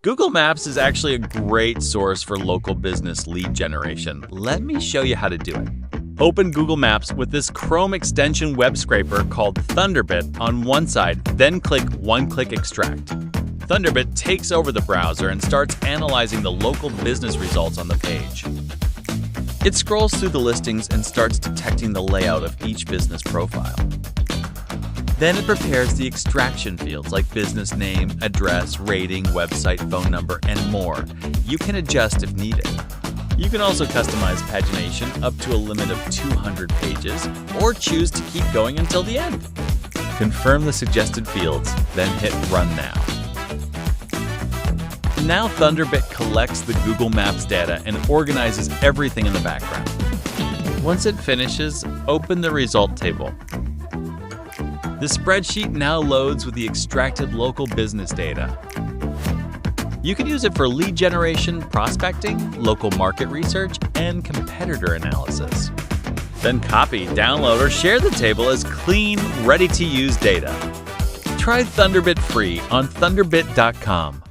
Google Maps is actually a great source for local business lead generation. Let me show you how to do it. Open Google Maps with this Chrome extension web scraper called Thunderbit on one side, then click One-Click Extract. Thunderbit takes over the browser and starts analyzing the local business results on the page. It scrolls through the listings and starts detecting the layout of each business profile. Then it prepares the extraction fields like business name, address, rating, website, phone number, and more. You can adjust if needed. You can also customize pagination up to a limit of 200 pages, or choose to keep going until the end. Confirm the suggested fields, then hit Run Now. Now Thunderbit collects the Google Maps data and organizes everything in the background. Once it finishes, open the result table. The spreadsheet now loads with the extracted local business data. You can use it for lead generation, prospecting, local market research, and competitor analysis. Then copy, download, or share the table as clean, ready-to-use data. Try Thunderbit free on thunderbit.com.